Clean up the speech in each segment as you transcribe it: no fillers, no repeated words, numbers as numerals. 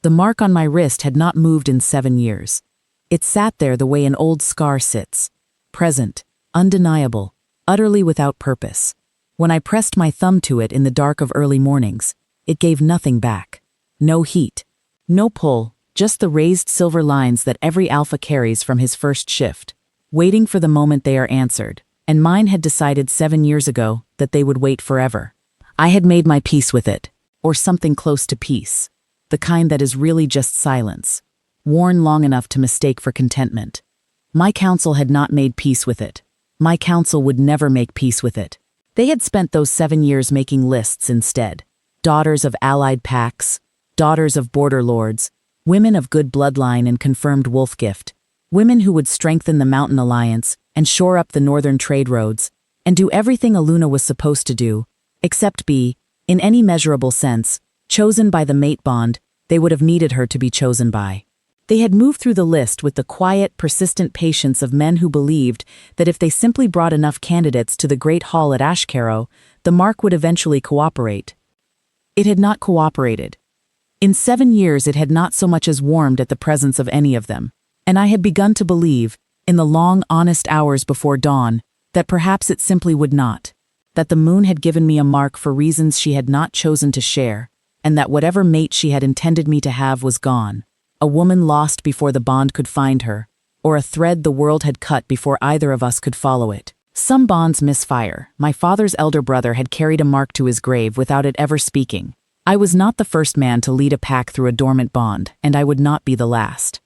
The mark on my wrist had not moved in 7 years. It sat there the way an old scar sits, present, undeniable, utterly without purpose. When I pressed my thumb to it in the dark of early mornings, it gave nothing back. No heat, no pull, just the raised silver lines that every alpha carries from his first shift, waiting for the moment they are answered, and mine had decided 7 years ago that they would wait forever. I had made my peace with it, or something close to peace, the kind that is really just silence, worn long enough to mistake for contentment. My council had not made peace with it. My council would never make peace with it. They had spent those 7 years making lists instead. Daughters of allied packs, daughters of border lords, women of good bloodline and confirmed wolf gift, women who would strengthen the mountain alliance and shore up the northern trade roads, and do everything Aluna was supposed to do, except be, in any measurable sense, chosen by the mate bond they would have needed her to be chosen by. They had moved through the list with the quiet, persistent patience of men who believed that if they simply brought enough candidates to the Great Hall at Ashcarrow, the mark would eventually cooperate. It had not cooperated. In 7 years it had not so much as warmed at the presence of any of them, and I had begun to believe, in the long, honest hours before dawn, that perhaps it simply would not, that the moon had given me a mark for reasons she had not chosen to share, and that whatever mate she had intended me to have was gone, a woman lost before the bond could find her, or a thread the world had cut before either of us could follow it. Some bonds misfire. My father's elder brother had carried a mark to his grave without it ever speaking. I was not the first man to lead a pack through a dormant bond, and I would not be the last.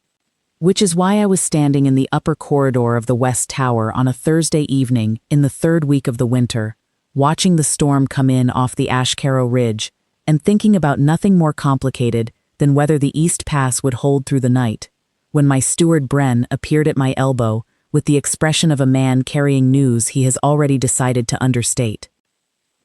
Which is why I was standing in the upper corridor of the West Tower on a Thursday evening in the 3rd week of the winter, watching the storm come in off the Ashcarrow Ridge, and thinking about nothing more complicated than whether the East Pass would hold through the night, when my steward Bren appeared at my elbow with the expression of a man carrying news he has already decided to understate.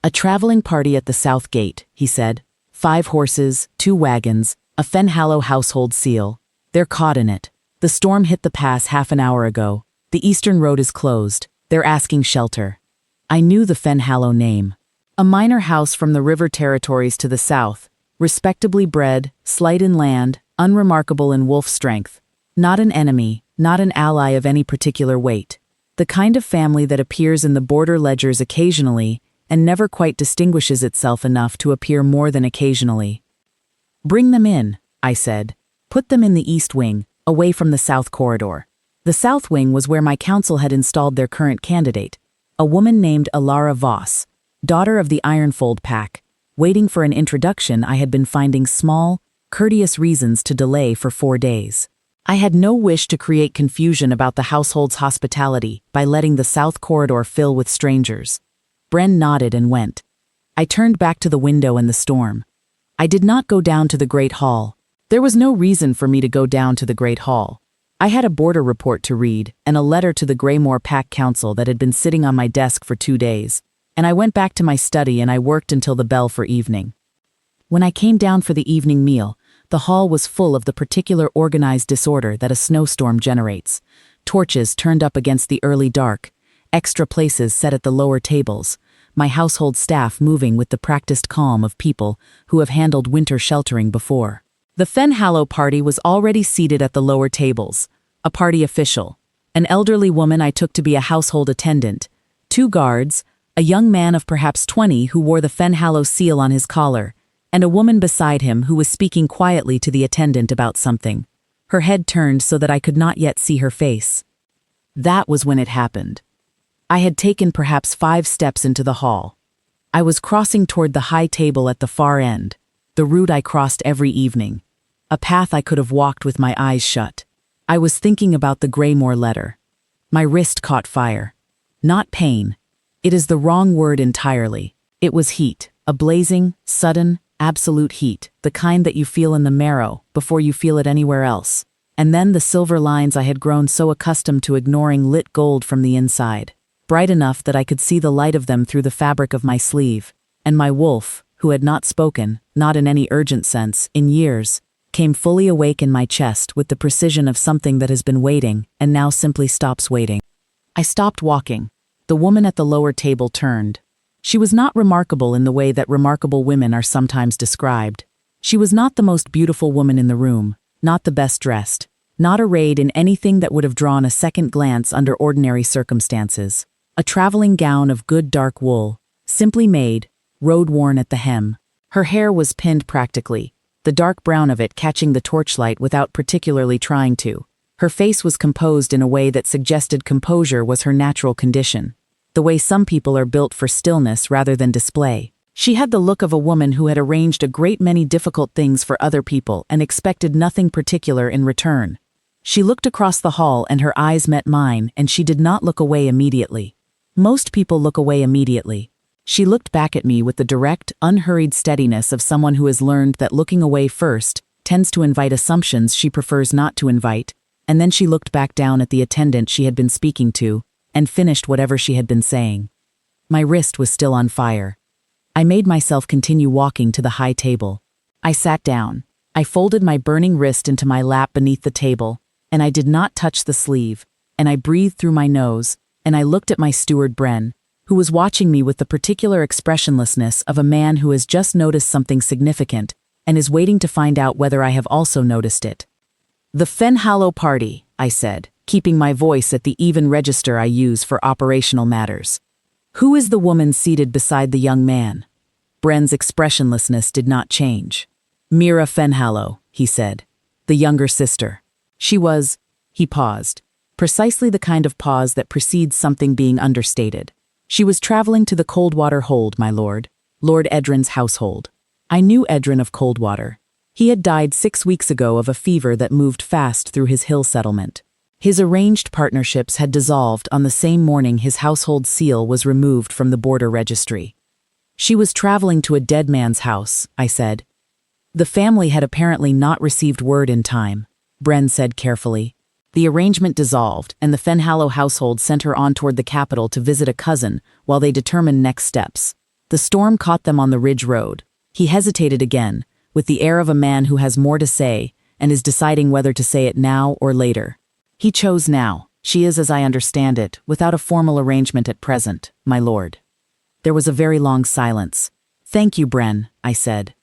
"A traveling party at the South Gate," he said. 5 horses, 2 wagons, a Fenhallow household seal. They're caught in it. The storm hit the pass half an hour ago. The eastern road is closed. They're asking shelter. I knew the Fenhallow name. A minor house from the river territories to the south, respectably bred, slight in land, unremarkable in wolf strength. Not an enemy, not an ally of any particular weight. The kind of family that appears in the border ledgers occasionally and never quite distinguishes itself enough to appear more than occasionally. "Bring them in," I said. "Put them in the east wing, away from the south corridor." The south wing was where my council had installed their current candidate, a woman named Alara Voss, daughter of the Ironfold pack. Waiting for an introduction, I had been finding small, courteous reasons to delay for 4 days. I had no wish to create confusion about the household's hospitality by letting the south corridor fill with strangers. Bren nodded and went. I turned back to the window and the storm. I did not go down to the Great Hall. There was no reason for me to go down to the Great Hall. I had a border report to read and a letter to the Greymore Pack Council that had been sitting on my desk for 2 days, and I went back to my study and I worked until the bell for evening. When I came down for the evening meal, the hall was full of the particular organized disorder that a snowstorm generates. Torches turned up against the early dark, extra places set at the lower tables, my household staff moving with the practiced calm of people who have handled winter sheltering before. The Fenhallow party was already seated at the lower tables, a party official, an elderly woman I took to be a household attendant, 2 guards, a young man of perhaps 20 who wore the Fenhallow seal on his collar, and a woman beside him who was speaking quietly to the attendant about something, her head turned so that I could not yet see her face. That was when it happened. I had taken perhaps 5 steps into the hall. I was crossing toward the high table at the far end, the route I crossed every evening, a path I could have walked with my eyes shut. I was thinking about the Greymore letter. My wrist caught fire. Not pain. It is the wrong word entirely. It was heat, a blazing, sudden, absolute heat, the kind that you feel in the marrow before you feel it anywhere else. And then the silver lines I had grown so accustomed to ignoring lit gold from the inside, bright enough that I could see the light of them through the fabric of my sleeve, and my wolf, who had not spoken, not in any urgent sense, in years, came fully awake in my chest with the precision of something that has been waiting and now simply stops waiting. I stopped walking. The woman at the lower table turned. She was not remarkable in the way that remarkable women are sometimes described. She was not the most beautiful woman in the room, not the best dressed, not arrayed in anything that would have drawn a second glance under ordinary circumstances. A traveling gown of good dark wool, simply made, road-worn at the hem. Her hair was pinned practically, the dark brown of it catching the torchlight without particularly trying to. Her face was composed in a way that suggested composure was her natural condition, the way some people are built for stillness rather than display. She had the look of a woman who had arranged a great many difficult things for other people and expected nothing particular in return. She looked across the hall and her eyes met mine, and she did not look away immediately. Most people look away immediately. She looked back at me with the direct, unhurried steadiness of someone who has learned that looking away first tends to invite assumptions she prefers not to invite, and then she looked back down at the attendant she had been speaking to and finished whatever she had been saying. My wrist was still on fire. I made myself continue walking to the high table. I sat down. I folded my burning wrist into my lap beneath the table, and I did not touch the sleeve, and I breathed through my nose, and I looked at my steward Bren, who was watching me with the particular expressionlessness of a man who has just noticed something significant and is waiting to find out whether I have also noticed it. "The Fenhallow party," I said, keeping my voice at the even register I use for operational matters. "Who is the woman seated beside the young man?" Bren's expressionlessness did not change. "Mira Fenhallow," he said. "The younger sister. She was—" he paused. Precisely the kind of pause that precedes something being understated. "She was traveling to the Coldwater Hold, my lord. Lord Edrin's household. I knew Edrin of Coldwater. He had died 6 weeks ago of a fever that moved fast through his hill settlement. His arranged partnerships had dissolved on the same morning his household seal was removed from the border registry. She was traveling to a dead man's house," I said. "The family had apparently not received word in time," Bren said carefully. "The arrangement dissolved, and the Fenhallow household sent her on toward the capital to visit a cousin while they determined next steps. The storm caught them on the Ridge Road." He hesitated again, with the air of a man who has more to say and is deciding whether to say it now or later. "He chose now. She is, as I understand it, without a formal arrangement at present, my lord." There was a very long silence. "Thank you, Bren," I said.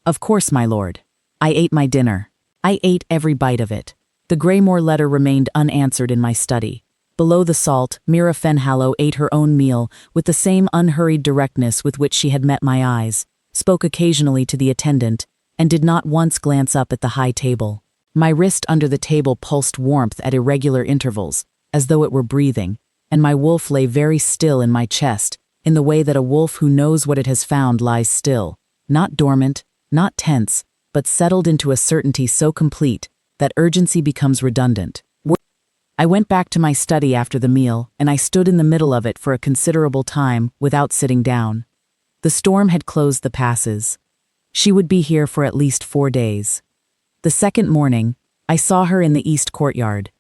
"Of course, my lord." I ate my dinner. I ate every bite of it. The Graymore letter remained unanswered in my study. Below the salt, Mira Fenhallow ate her own meal with the same unhurried directness with which she had met my eyes, spoke occasionally to the attendant, and did not once glance up at the high table. My wrist under the table pulsed warmth at irregular intervals, as though it were breathing, and my wolf lay very still in my chest, in the way that a wolf who knows what it has found lies still, not dormant, not tense, but settled into a certainty so complete that urgency becomes redundant. I went back to my study after the meal, and I stood in the middle of it for a considerable time without sitting down. The storm had closed the passes. She would be here for at least 4 days. The second morning, I saw her in the east courtyard.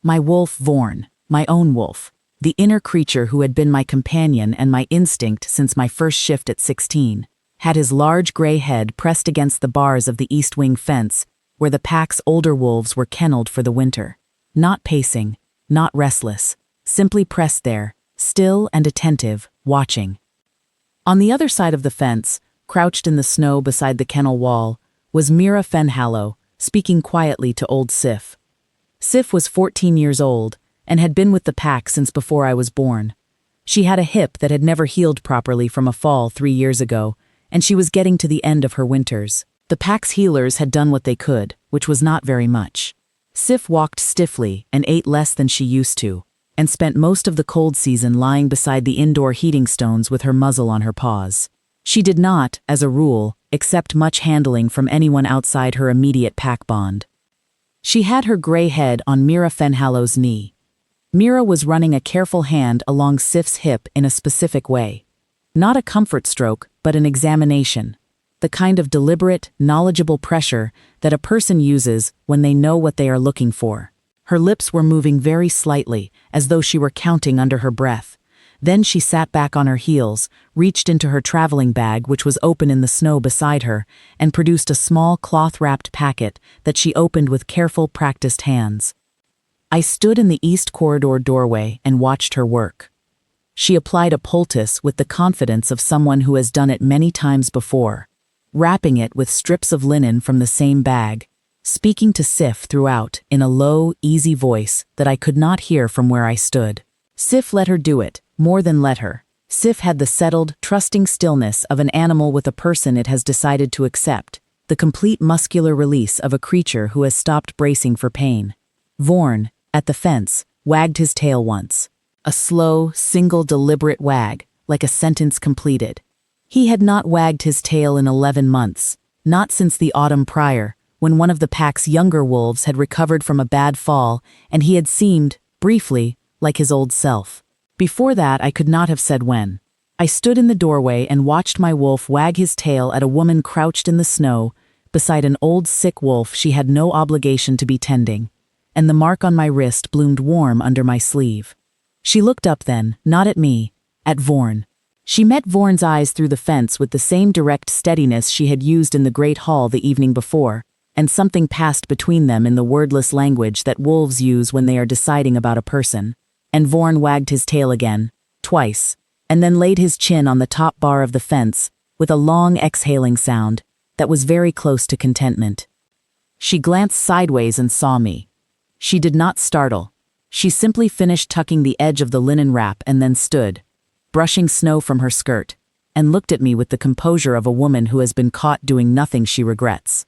My wolf Vorn, my own wolf, the inner creature who had been my companion and my instinct since my first shift at 16, had his large gray head pressed against the bars of the east wing fence, where the pack's older wolves were kennelled for the winter. Not pacing, not restless, simply pressed there, still and attentive, watching. On the other side of the fence, crouched in the snow beside the kennel wall, was Mira Fenhallow, speaking quietly to old Sif. Sif was 14 years old, and had been with the pack since before I was born. She had a hip that had never healed properly from a fall 3 years ago, and she was getting to the end of her winters. The pack's healers had done what they could, which was not very much. Sif walked stiffly and ate less than she used to, and spent most of the cold season lying beside the indoor heating stones with her muzzle on her paws. She did not, as a rule, accept much handling from anyone outside her immediate pack bond. She had her gray head on Mira Fenhallow's knee. Mira was running a careful hand along Sif's hip in a specific way. Not a comfort stroke, but an examination. The kind of deliberate, knowledgeable pressure that a person uses when they know what they are looking for. Her lips were moving very slightly, as though she were counting under her breath. Then she sat back on her heels, reached into her traveling bag, which was open in the snow beside her, and produced a small cloth-wrapped packet that she opened with careful, practiced hands. I stood in the east corridor doorway and watched her work. She applied a poultice with the confidence of someone who has done it many times before. wrapping it with strips of linen from the same bag, speaking to Sif throughout in a low, easy voice that I could not hear from where I stood. Sif let her do it, more than let her. Sif had the settled, trusting stillness of an animal with a person it has decided to accept, the complete muscular release of a creature who has stopped bracing for pain. Vorn, at the fence, wagged his tail once. A slow, single, deliberate wag, like a sentence completed. He had not wagged his tail in 11 months, not since the autumn prior, when one of the pack's younger wolves had recovered from a bad fall and he had seemed, briefly, like his old self. Before that, I could not have said when. I stood in the doorway and watched my wolf wag his tail at a woman crouched in the snow beside an old sick wolf she had no obligation to be tending, and the mark on my wrist bloomed warm under my sleeve. She looked up then, not at me, at Vorn. She met Vorn's eyes through the fence with the same direct steadiness she had used in the great hall the evening before, and something passed between them in the wordless language that wolves use when they are deciding about a person. And Vorn wagged his tail again, twice, and then laid his chin on the top bar of the fence with a long exhaling sound that was very close to contentment. She glanced sideways and saw me. She did not startle. She simply finished tucking the edge of the linen wrap and then stood, brushing snow from her skirt, and looked at me with the composure of a woman who has been caught doing nothing she regrets.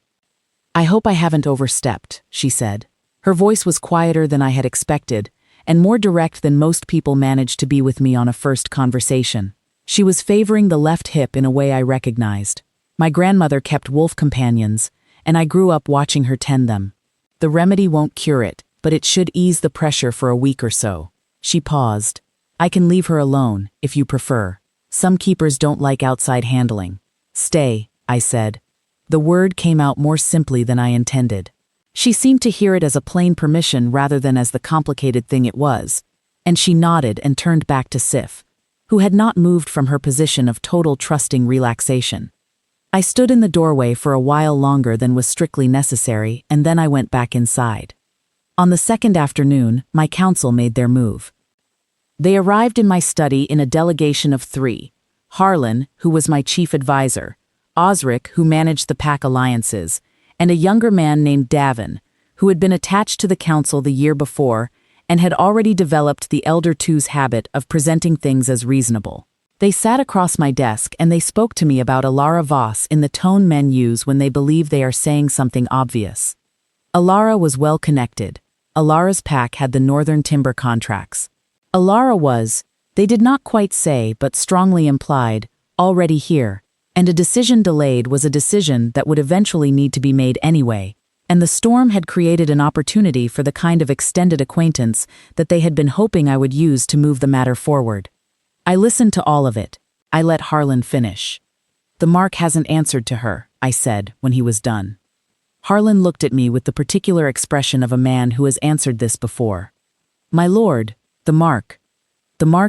"I hope I haven't overstepped," she said. Her voice was quieter than I had expected, and more direct than most people manage to be with me on a first conversation. She was favoring the left hip in a way I recognized. My grandmother kept wolf companions, and I grew up watching her tend them. The remedy won't cure it, but it should ease the pressure for a week or so. She paused. "I can leave her alone, if you prefer. Some keepers don't like outside handling." "Stay," I said. The word came out more simply than I intended. She seemed to hear it as a plain permission rather than as the complicated thing it was, and she nodded and turned back to Sif, who had not moved from her position of total trusting relaxation. I stood in the doorway for a while longer than was strictly necessary, and then I went back inside. On the second afternoon, my council made their move. They arrived in my study in a delegation of 3, Harlan, who was my chief advisor, Osric, who managed the pack alliances, and a younger man named Davin, who had been attached to the council the year before and had already developed the Elder Two's habit of presenting things as reasonable. They sat across my desk and they spoke to me about Alara Voss in the tone men use when they believe they are saying something obvious. Alara was well connected. Alara's pack had the northern timber contracts. Alara was, they did not quite say but strongly implied, already here. And a decision delayed was a decision that would eventually need to be made anyway, and the storm had created an opportunity for the kind of extended acquaintance that they had been hoping I would use to move the matter forward. I listened to all of it. I let Harlan finish. "The mark hasn't answered to her," I said when he was done. Harlan looked at me with the particular expression of a man who has answered this before. "My lord, the mark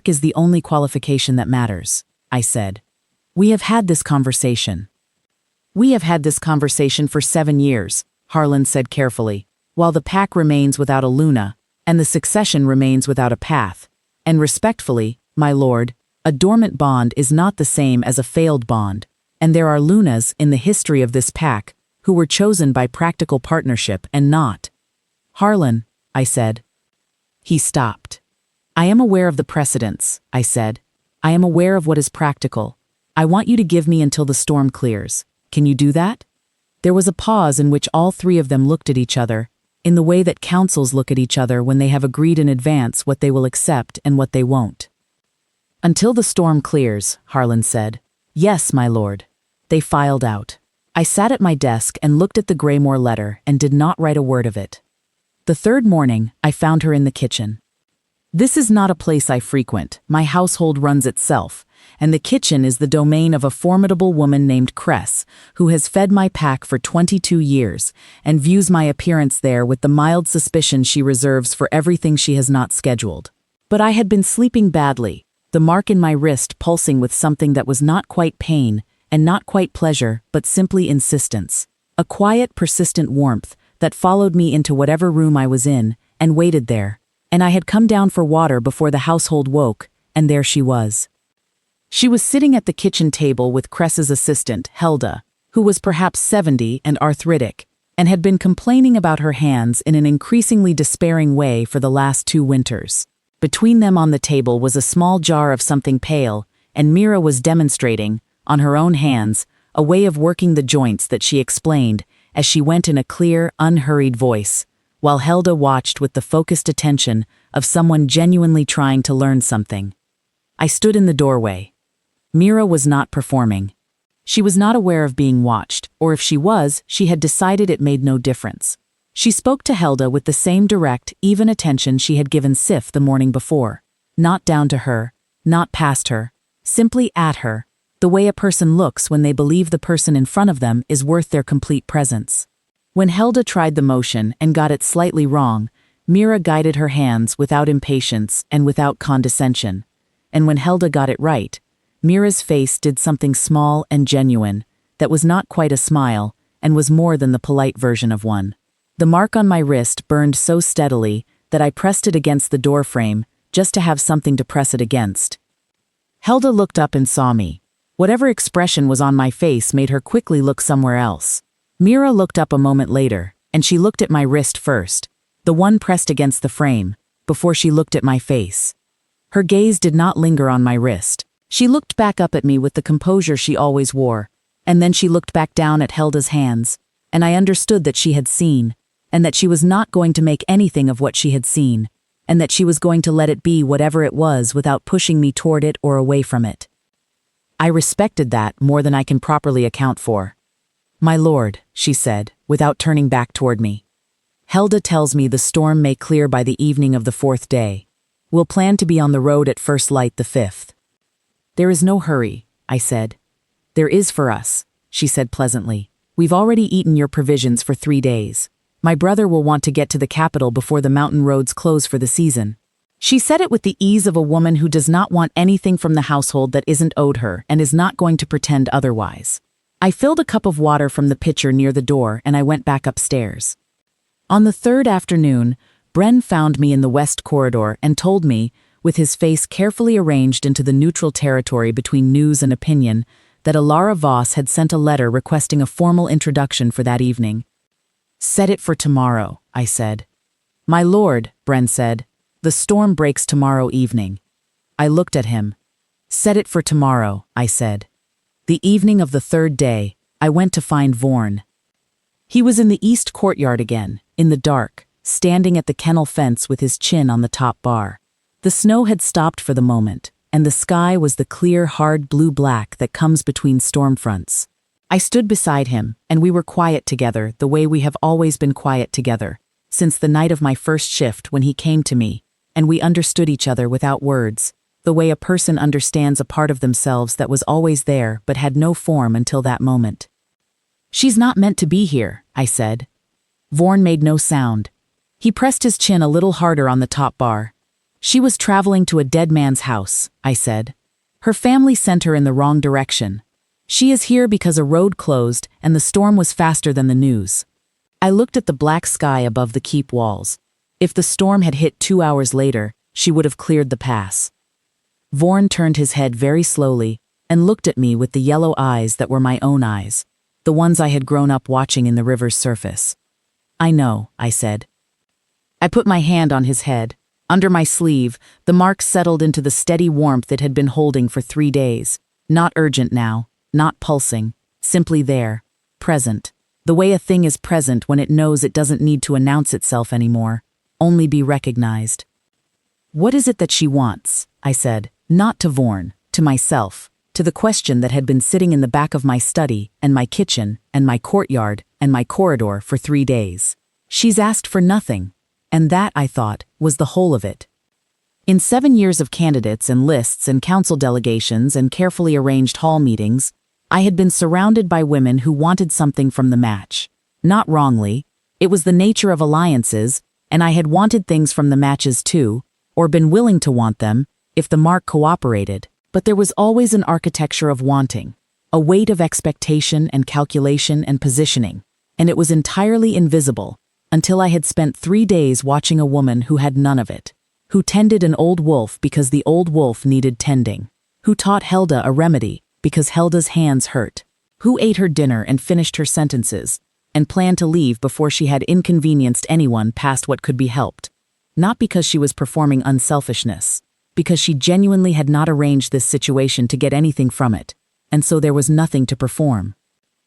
is the only qualification that matters," I said. "We have had this conversation." "We have had this conversation for 7 years," Harlan said carefully, "while the pack remains without a Luna, and the succession remains without a path. And respectfully, my lord, a dormant bond is not the same as a failed bond, and there are Lunas in the history of this pack who were chosen by practical partnership and not." "Harlan," I said. He stopped. "I am aware of the precedents," I said. "I am aware of what is practical. I want you to give me until the storm clears. Can you do that?" There was a pause in which all 3 of them looked at each other, in the way that councils look at each other when they have agreed in advance what they will accept and what they won't. "Until the storm clears," Harlan said. "Yes, my lord." They filed out. I sat at my desk and looked at the Graymore letter and did not write a word of it. The third morning, I found her in the kitchen. This is not a place I frequent. My household runs itself, and the kitchen is the domain of a formidable woman named Cress, who has fed my pack for 22 years and views my appearance there with the mild suspicion she reserves for everything she has not scheduled. But I had been sleeping badly, the mark in my wrist pulsing with something that was not quite pain and not quite pleasure, but simply insistence. A quiet, persistent warmth that followed me into whatever room I was in and waited there. And I had come down for water before the household woke, and there she was. She was sitting at the kitchen table with Cress's assistant, Helda, who was perhaps 70 and arthritic, and had been complaining about her hands in an increasingly despairing way for the last 2 winters. Between them on the table was a small jar of something pale, and Mira was demonstrating, on her own hands, a way of working the joints that she explained as she went in a clear, unhurried voice, while Helda watched with the focused attention of someone genuinely trying to learn something. I stood in the doorway. Mira was not performing. She was not aware of being watched, or if she was, she had decided it made no difference. She spoke to Helda with the same direct, even attention she had given Sif the morning before. Not down to her, not past her, simply at her, the way a person looks when they believe the person in front of them is worth their complete presence. When Helda tried the motion and got it slightly wrong, Mira guided her hands without impatience and without condescension. And when Helda got it right, Mira's face did something small and genuine that was not quite a smile and was more than the polite version of one. The mark on my wrist burned so steadily that I pressed it against the door frame just to have something to press it against. Helda looked up and saw me. Whatever expression was on my face made her quickly look somewhere else. Mira looked up a moment later, and she looked at my wrist first, the one pressed against the frame, before she looked at my face. Her gaze did not linger on my wrist. She looked back up at me with the composure she always wore, and then she looked back down at Helda's hands, and I understood that she had seen, and that she was not going to make anything of what she had seen, and that she was going to let it be whatever it was without pushing me toward it or away from it. I respected that more than I can properly account for. "My lord," she said, without turning back toward me. "Helda tells me the storm may clear by the evening of the 4th day. We'll plan to be on the road at first light the 5th. "There is no hurry," I said. "There is for us," she said pleasantly. "We've already eaten your provisions for 3 days. My brother will want to get to the capital before the mountain roads close for the season." She said it with the ease of a woman who does not want anything from the household that isn't owed her and is not going to pretend otherwise. I filled a cup of water from the pitcher near the door and I went back upstairs. On the 3rd afternoon, Bren found me in the west corridor and told me, with his face carefully arranged into the neutral territory between news and opinion, that Alara Voss had sent a letter requesting a formal introduction for that evening. "Set it for tomorrow," I said. "My lord," Bren said, "the storm breaks tomorrow evening." I looked at him. "Set it for tomorrow," I said. The evening of the 3rd day, I went to find Vorn. He was in the east courtyard again, in the dark, standing at the kennel fence with his chin on the top bar. The snow had stopped for the moment, and the sky was the clear, hard blue-black that comes between storm fronts. I stood beside him, and we were quiet together the way we have always been quiet together, since the night of my first shift when he came to me, and we understood each other without words, the way a person understands a part of themselves that was always there but had no form until that moment. "She's not meant to be here," I said. Vorn made no sound. He pressed his chin a little harder on the top bar. "She was traveling to a dead man's house," I said. "Her family sent her in the wrong direction. She is here because a road closed and the storm was faster than the news." I looked at the black sky above the keep walls. If the storm had hit 2 hours later, she would have cleared the pass. Vorn turned his head very slowly and looked at me with the yellow eyes that were my own eyes, the ones I had grown up watching in the river's surface. "I know," I said. I put my hand on his head. Under my sleeve, the mark settled into the steady warmth it had been holding for 3 days. Not urgent now, not pulsing, simply there, present. The way a thing is present when it knows it doesn't need to announce itself anymore, only be recognized. "What is it that she wants?" I said, not to Vorn, to myself, to the question that had been sitting in the back of my study and my kitchen and my courtyard and my corridor for 3 days. She's asked for nothing, and that, I thought, was the whole of it. In 7 years of candidates and lists and council delegations and carefully arranged hall meetings, I had been surrounded by women who wanted something from the match. Not wrongly, it was the nature of alliances, and I had wanted things from the matches too, or been willing to want them, if the mark cooperated, but there was always an architecture of wanting, a weight of expectation and calculation and positioning, and it was entirely invisible, until I had spent 3 days watching a woman who had none of it, who tended an old wolf because the old wolf needed tending, who taught Helda a remedy because Helda's hands hurt, Who ate her dinner and finished her sentences, and planned to leave before she had inconvenienced anyone past what could be helped? Not because she was performing unselfishness, because she genuinely had not arranged this situation to get anything from it, and so there was nothing to perform.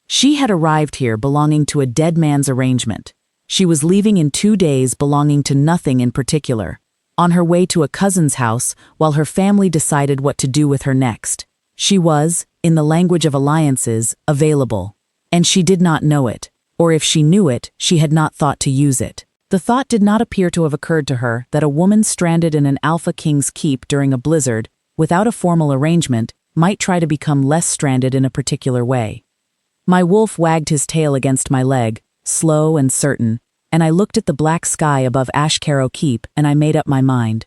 She had arrived here belonging to a dead man's arrangement. She was leaving in 2 days belonging to nothing in particular, on her way to a cousin's house while her family decided what to do with her next. She was, in the language of alliances, available. And she did not know it, or if she knew it, she had not thought to use it. The thought did not appear to have occurred to her that a woman stranded in an Alpha King's keep during a blizzard, without a formal arrangement, might try to become less stranded in a particular way. My wolf wagged his tail against my leg, slow and certain, and I looked at the black sky above Ashcarrow Keep and I made up my mind.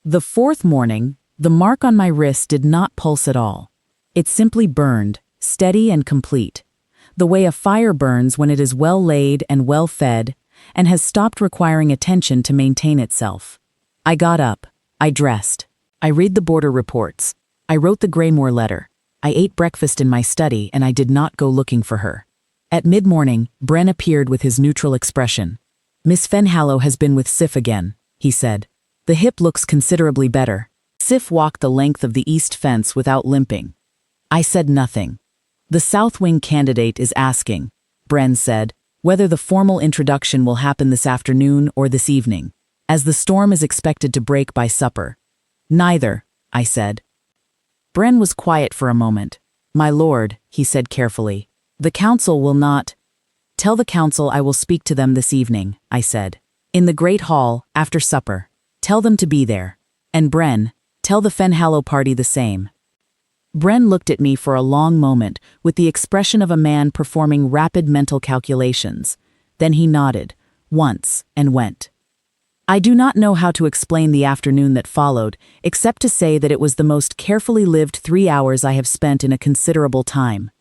The 4th morning, the mark on my wrist did not pulse at all. It simply burned, steady and complete, the way a fire burns when it is well laid and well fed, and has stopped requiring attention to maintain itself. I got up, I dressed, I read the border reports, I wrote the Greymore letter, I ate breakfast in my study and I did not go looking for her. At mid-morning, Bren appeared with his neutral expression. "Miss Fenhallow has been with Sif again," he said. "The hip looks considerably better." Sif walked the length of the east fence without limping. I said nothing. "The South Wing candidate is asking," Bren said, "whether the formal introduction will happen this afternoon or this evening, as the storm is expected to break by supper." "Neither," I said. Bren was quiet for a moment. "My lord," he said carefully, "the council will not—" "Tell the council I will speak to them this evening," I said. "In the Great Hall, after supper. Tell them to be there. And Bren, tell the Fenhallow party the same." Bren looked at me for a long moment with the expression of a man performing rapid mental calculations. Then he nodded, once, and went. I do not know how to explain the afternoon that followed, except to say that it was the most carefully lived 3 hours I have spent in a considerable time.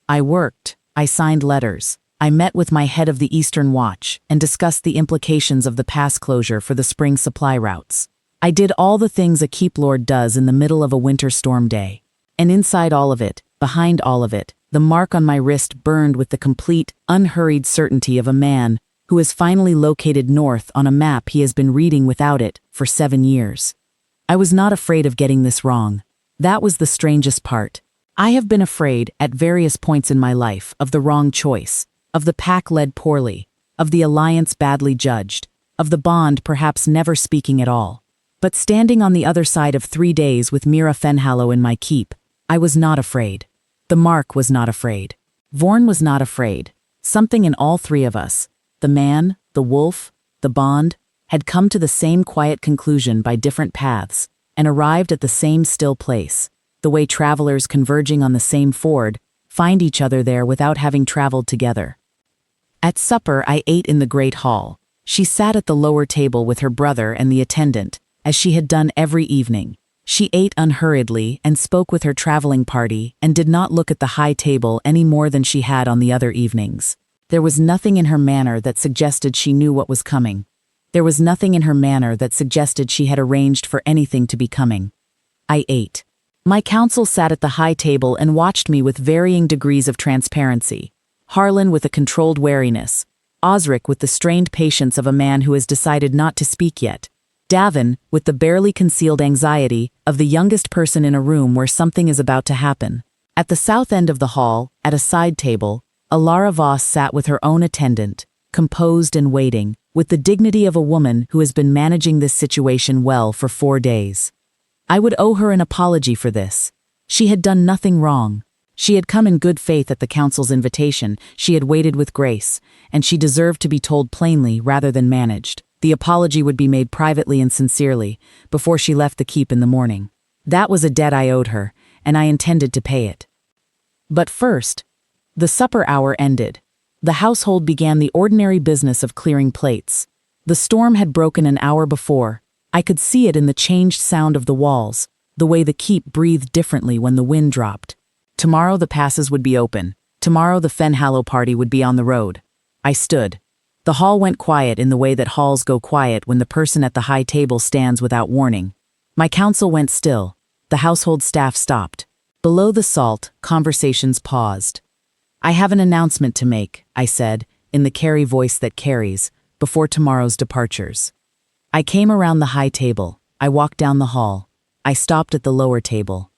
I worked, I signed letters, I met with my head of the Eastern Watch and discussed the implications of the pass closure for the spring supply routes. I did all the things a keep lord does in the middle of a winter storm day. And inside all of it, behind all of it, the mark on my wrist burned with the complete, unhurried certainty of a man who has finally located north on a map he has been reading without it for 7 years. I was not afraid of getting this wrong. That was the strangest part. I have been afraid, at various points in my life, of the wrong choice, of the pack led poorly, of the alliance badly judged, of the bond perhaps never speaking at all. But standing on the other side of 3 days with Mira Fenhallow in my keep, I was not afraid. The mark was not afraid. Vorn was not afraid. Something in all 3 of us, the man, the wolf, the bond, had come to the same quiet conclusion by different paths, and arrived at the same still place, the way travelers converging on the same ford find each other there without having traveled together. At supper I ate in the great hall. She sat at the lower table with her brother and the attendant, as she had done every evening. She ate unhurriedly and spoke with her traveling party and did not look at the high table any more than she had on the other evenings. There was nothing in her manner that suggested she knew what was coming. There was nothing in her manner that suggested she had arranged for anything to be coming. I ate. My counsel sat at the high table and watched me with varying degrees of transparency. Harlan with a controlled wariness. Osric with the strained patience of a man who has decided not to speak yet. Davin with the barely concealed anxiety of the youngest person in a room where something is about to happen. At the south end of the hall, at a side table, Alara Voss sat with her own attendant, composed and waiting, with the dignity of a woman who has been managing this situation well for 4 days. I would owe her an apology for this. She had done nothing wrong. She had come in good faith at the council's invitation, she had waited with grace, and she deserved to be told plainly rather than managed. The apology would be made privately and sincerely, before she left the keep in the morning. That was a debt I owed her, and I intended to pay it. But first, the supper hour ended. The household began the ordinary business of clearing plates. The storm had broken an hour before. I could see it in the changed sound of the walls, the way the keep breathed differently when the wind dropped. Tomorrow the passes would be open. Tomorrow the Fenhallow party would be on the road. I stood. The hall went quiet in the way that halls go quiet when the person at the high table stands without warning. My counsel went still. The household staff stopped. Below the salt, conversations paused. I have an announcement to make, I said, in the Carrie voice that carries, before tomorrow's departures. I came around the high table. I walked down the hall. I stopped at the lower table.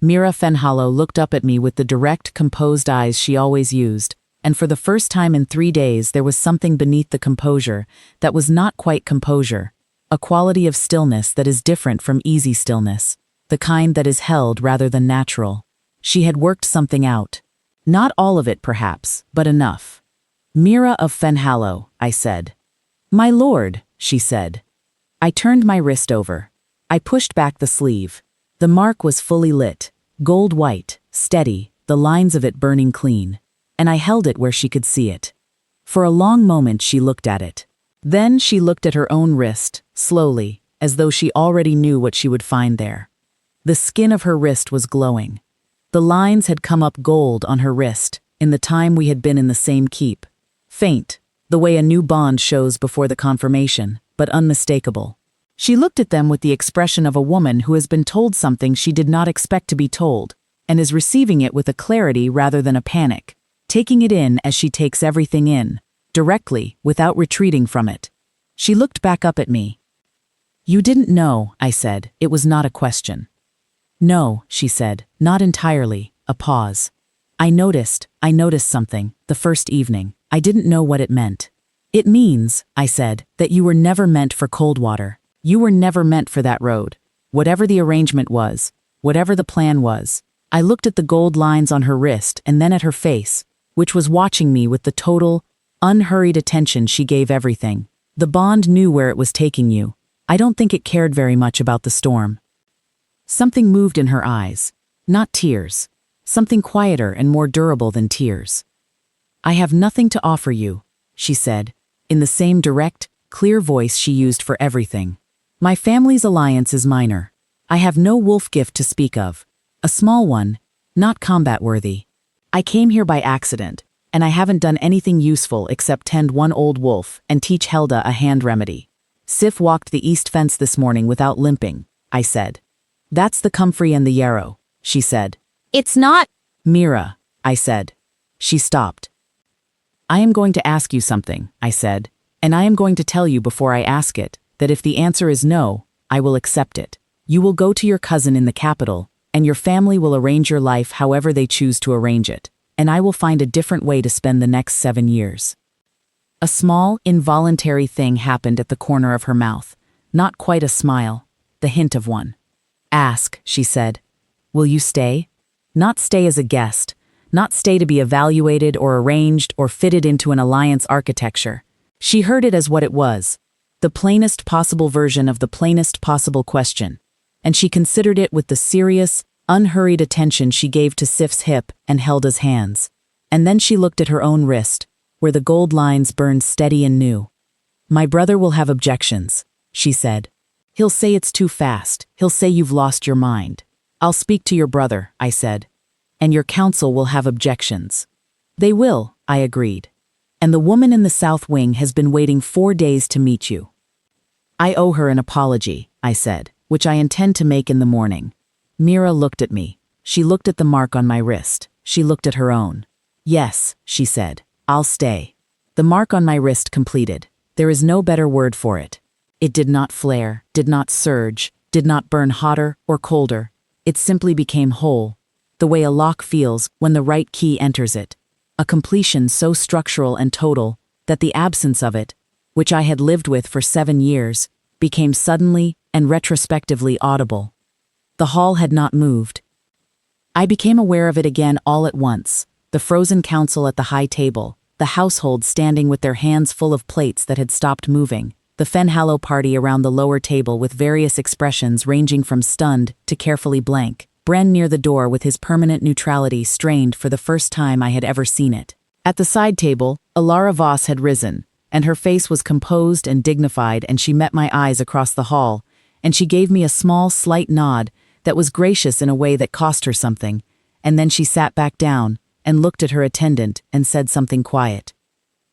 Mira Fenhallow looked up at me with the direct, composed eyes she always used, and for the first time in 3 days there was something beneath the composure that was not quite composure, a quality of stillness that is different from easy stillness, the kind that is held rather than natural. She had worked something out. Not all of it, perhaps, but enough. Mira of Fenhallow, I said. My lord, she said. I turned my wrist over. I pushed back the sleeve. The mark was fully lit, gold white, steady, the lines of it burning clean, and I held it where she could see it. For a long moment she looked at it. Then she looked at her own wrist, slowly, as though she already knew what she would find there. The skin of her wrist was glowing. The lines had come up gold on her wrist, in the time we had been in the same keep. Faint, the way a new bond shows before the confirmation, but unmistakable. She looked at them with the expression of a woman who has been told something she did not expect to be told, and is receiving it with a clarity rather than a panic, taking it in as she takes everything in, directly, without retreating from it. She looked back up at me. You didn't know, I said. It was not a question. No, she said, not entirely. A pause. I noticed something, the first evening. I didn't know what it meant. It means, I said, that you were never meant for Coldwater. You were never meant for that road. Whatever the arrangement was, whatever the plan was. I looked at the gold lines on her wrist and then at her face, which was watching me with the total, unhurried attention she gave everything. The bond knew where it was taking you. I don't think it cared very much about the storm. Something moved in her eyes. Not tears. Something quieter and more durable than tears. I have nothing to offer you, she said, in the same direct, clear voice she used for everything. My family's alliance is minor. I have no wolf gift to speak of. A small one, not combat-worthy. I came here by accident, and I haven't done anything useful except tend one old wolf and teach Helda a hand remedy. Sif walked the east fence this morning without limping, I said. That's the comfrey and the yarrow, she said. It's not, Mira, I said. She stopped. I am going to ask you something, I said, and I am going to tell you before I ask it, that if the answer is no, I will accept it. You will go to your cousin in the capital, and your family will arrange your life however they choose to arrange it, and I will find a different way to spend the next 7 years. A small, involuntary thing happened at the corner of her mouth, not quite a smile, the hint of one. Ask, she said. Will you stay? Not stay as a guest, not stay to be evaluated or arranged or fitted into an alliance architecture. She heard it as what it was, the plainest possible version of the plainest possible question, and she considered it with the serious, unhurried attention she gave to Sif's hip and Helda's hands. And then she looked at her own wrist, where the gold lines burned steady and new. My brother will have objections, she said. He'll say it's too fast. He'll say you've lost your mind. I'll speak to your brother, I said. And your council will have objections. They will, I agreed. And the woman in the south wing has been waiting 4 days to meet you. I owe her an apology, I said, which I intend to make in the morning. Mira looked at me. She looked at the mark on my wrist. She looked at her own. Yes, she said, I'll stay. The mark on my wrist completed. There is no better word for it. It did not flare, did not surge, did not burn hotter or colder. It simply became whole, the way a lock feels when the right key enters it. A completion so structural and total that the absence of it, which I had lived with for 7 years, became suddenly and retrospectively audible. The hall had not moved. I became aware of it again all at once, the frozen council at the high table, the household standing with their hands full of plates that had stopped moving, the Fenhallow party around the lower table with various expressions ranging from stunned to carefully blank, Bren near the door with his permanent neutrality strained for the first time I had ever seen it. At the side table, Alara Voss had risen, and her face was composed and dignified, and she met my eyes across the hall, and she gave me a small, slight nod that was gracious in a way that cost her something, and then she sat back down and looked at her attendant and said something quiet.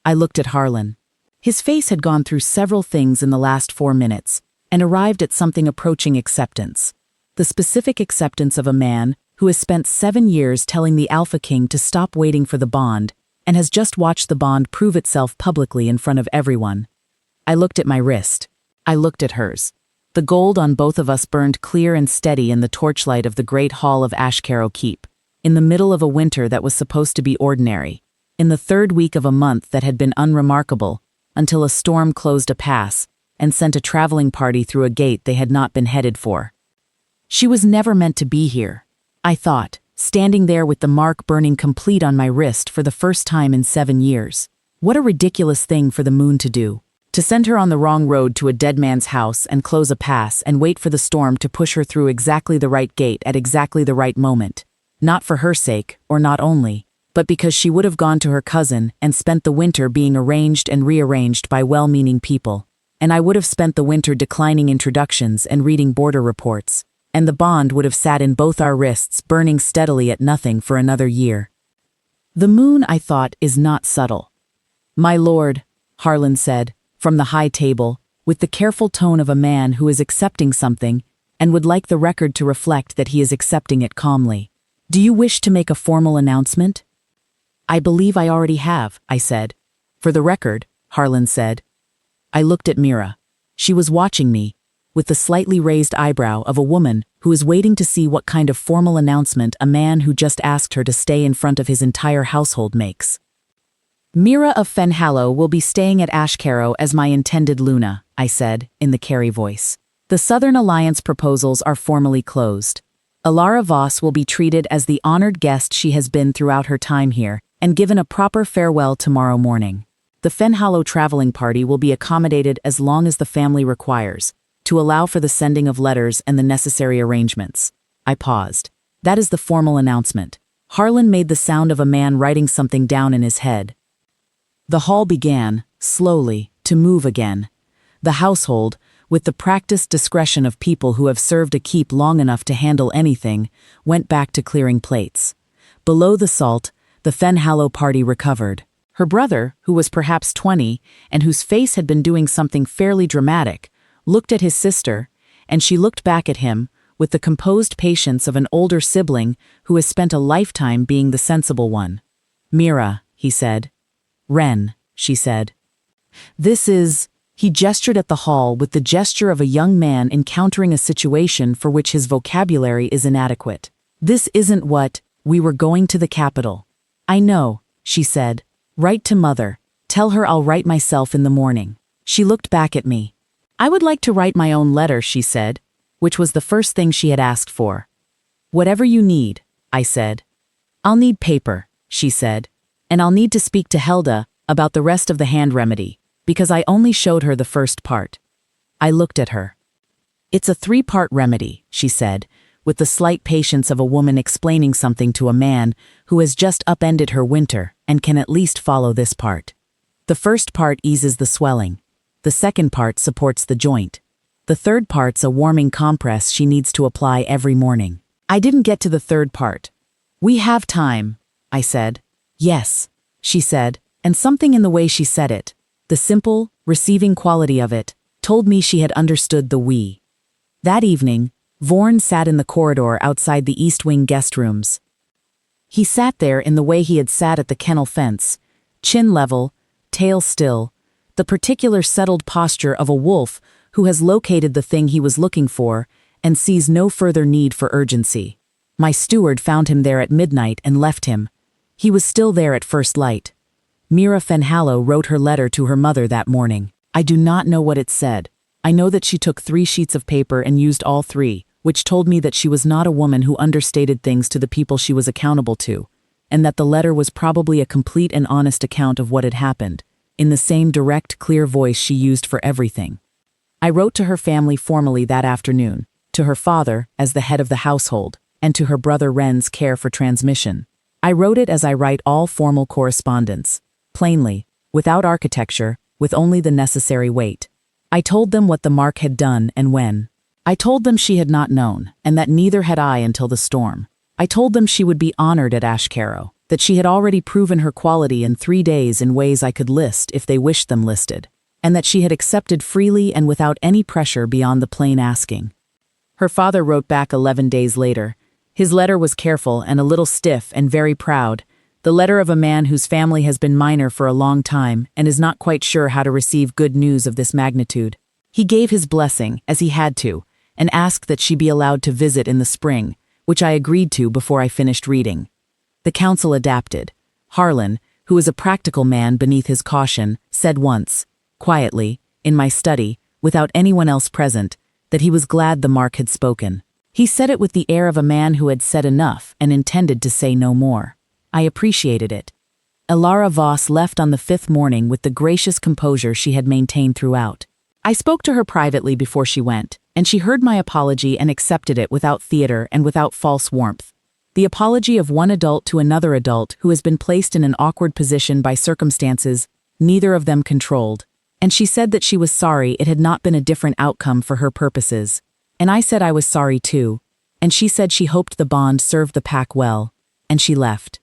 I looked at Harlan. His face had gone through several things in the last 4 minutes and arrived at something approaching acceptance. The specific acceptance of a man who has spent 7 years telling the Alpha King to stop waiting for the bond, and has just watched the bond prove itself publicly in front of everyone. I looked at my wrist. I looked at hers. The gold on both of us burned clear and steady in the torchlight of the great hall of Ashcarrow Keep, in the middle of a winter that was supposed to be ordinary, in the 3rd week of a month that had been unremarkable, until a storm closed a pass and sent a traveling party through a gate they had not been headed for. She was never meant to be here, I thought, standing there with the mark burning complete on my wrist for the first time in 7 years. What a ridiculous thing for the moon to do. To send her on the wrong road to a dead man's house and close a pass and wait for the storm to push her through exactly the right gate at exactly the right moment. Not for her sake, or not only, but because she would have gone to her cousin and spent the winter being arranged and rearranged by well-meaning people. And I would have spent the winter declining introductions and reading border reports. And the bond would have sat in both our wrists burning steadily at nothing for another year. The moon, I thought, is not subtle. "My lord," Harlan said, from the high table, with the careful tone of a man who is accepting something and would like the record to reflect that he is accepting it calmly. "Do you wish to make a formal announcement?" "I believe I already have," I said. "For the record," Harlan said. I looked at Mira. She was watching me, with the slightly raised eyebrow of a woman who is waiting to see what kind of formal announcement a man who just asked her to stay in front of his entire household makes. "Mira of Fenhallow will be staying at Ashcarrow as my intended Luna," I said, in the Carey voice. "The Southern Alliance proposals are formally closed. Alara Voss will be treated as the honored guest she has been throughout her time here, and given a proper farewell tomorrow morning. The Fenhallow traveling party will be accommodated as long as the family requires, to allow for the sending of letters and the necessary arrangements." I paused. "That is the formal announcement." Harlan made the sound of a man writing something down in his head. The hall began, slowly, to move again. The household, with the practiced discretion of people who have served a keep long enough to handle anything, went back to clearing plates. Below the salt, the Fenhallow party recovered. Her brother, who was perhaps 20, and whose face had been doing something fairly dramatic, looked at his sister, and she looked back at him, with the composed patience of an older sibling who has spent a lifetime being the sensible one. "Mira," he said. "Wren," she said. "This is—" He gestured at the hall with the gesture of a young man encountering a situation for which his vocabulary is inadequate. "This isn't what— we were going to the capital." "I know," she said. "Write to Mother. Tell her I'll write myself in the morning." She looked back at me. "I would like to write my own letter," she said, which was the first thing she had asked for. "Whatever you need," I said. "I'll need paper," she said. "And I'll need to speak to Helda about the rest of the hand remedy, because I only showed her the first part." I looked at her. "It's a 3-part remedy," she said, with the slight patience of a woman explaining something to a man who has just upended her winter and can at least follow this part. "The first part eases the swelling. The second part supports the joint. The third part's a warming compress she needs to apply every morning." I didn't get to the third part. "We have time," I said. "Yes," she said, and something in the way she said it, the simple, receiving quality of it, told me she had understood the we. That evening, Vorn sat in the corridor outside the East Wing guest rooms. He sat there in the way he had sat at the kennel fence, chin level, tail still, the particular settled posture of a wolf who has located the thing he was looking for and sees no further need for urgency. My steward found him there at midnight and left him. He was still there at first light. Mira Fenhallow wrote her letter to her mother that morning. I do not know what it said. I know that she took 3 sheets of paper and used all 3, which told me that she was not a woman who understated things to the people she was accountable to, and that the letter was probably a complete and honest account of what had happened, in the same direct, clear voice she used for everything. I wrote to her family formally that afternoon, to her father as the head of the household, and to her brother Wren's care for transmission. I wrote it as I write all formal correspondence, plainly, without architecture, with only the necessary weight. I told them what the mark had done and when. I told them she had not known, and that neither had I until the storm. I told them she would be honored at Ashcarrow, that she had already proven her quality in 3 days in ways I could list if they wished them listed, and that she had accepted freely and without any pressure beyond the plain asking. Her father wrote back 11 days later, His letter was careful and a little stiff and very proud, the letter of a man whose family has been minor for a long time and is not quite sure how to receive good news of this magnitude. He gave his blessing, as he had to, and asked that she be allowed to visit in the spring, which I agreed to before I finished reading. The council adapted. Harlan, who was a practical man beneath his caution, said once, quietly, in my study, without anyone else present, that he was glad the mark had spoken. He said it with the air of a man who had said enough and intended to say no more. I appreciated it. Elara Voss left on the 5th morning with the gracious composure she had maintained throughout. I spoke to her privately before she went, and she heard my apology and accepted it without theater and without false warmth. The apology of one adult to another adult who has been placed in an awkward position by circumstances neither of them controlled, and she said that she was sorry it had not been a different outcome for her purposes. And I said I was sorry too, and she said she hoped the bond served the pack well, and she left.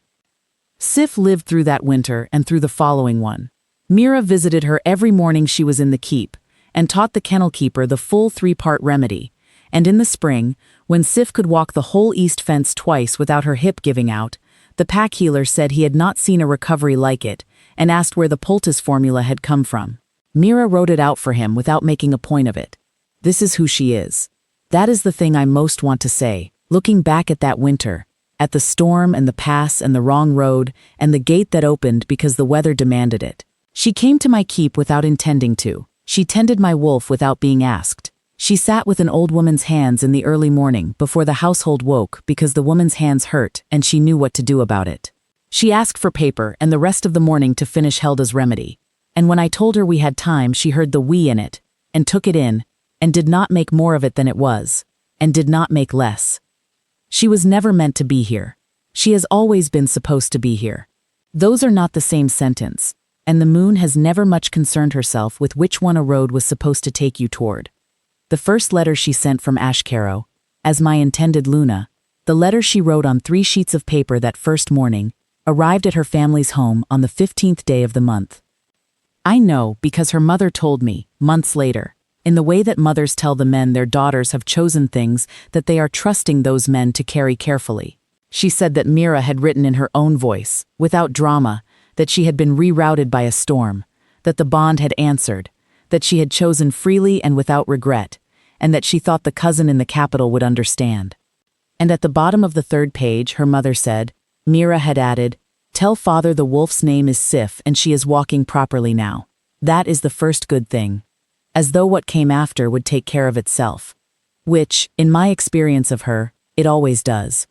Sif lived through that winter and through the following one. Mira visited her every morning she was in the keep, and taught the kennel keeper the full 3-part remedy, and in the spring, when Sif could walk the whole east fence twice without her hip giving out, the pack healer said he had not seen a recovery like it, and asked where the poultice formula had come from. Mira wrote it out for him without making a point of it. This is who she is. That is the thing I most want to say, looking back at that winter, at the storm and the pass and the wrong road and the gate that opened because the weather demanded it. She came to my keep without intending to. She tended my wolf without being asked. She sat with an old woman's hands in the early morning before the household woke because the woman's hands hurt and she knew what to do about it. She asked for paper and the rest of the morning to finish Helda's remedy. And when I told her we had time, she heard the we in it, and took it in, and did not make more of it than it was, and did not make less. She was never meant to be here. She has always been supposed to be here. Those are not the same sentence, and the moon has never much concerned herself with which one a road was supposed to take you toward. The first letter she sent from Ashcaro, as my intended Luna, the letter she wrote on 3 sheets of paper that first morning, arrived at her family's home on the 15th day of the month. I know because her mother told me, months later, in the way that mothers tell the men their daughters have chosen things that they are trusting those men to carry carefully. She said that Mira had written in her own voice, without drama, that she had been rerouted by a storm, that the bond had answered, that she had chosen freely and without regret, and that she thought the cousin in the capital would understand. And at the bottom of the 3rd page, her mother said, Mira had added, "Tell father the wolf's name is Sif and she is walking properly now. That is the first good thing." As though what came after would take care of itself. Which, in my experience of her, it always does.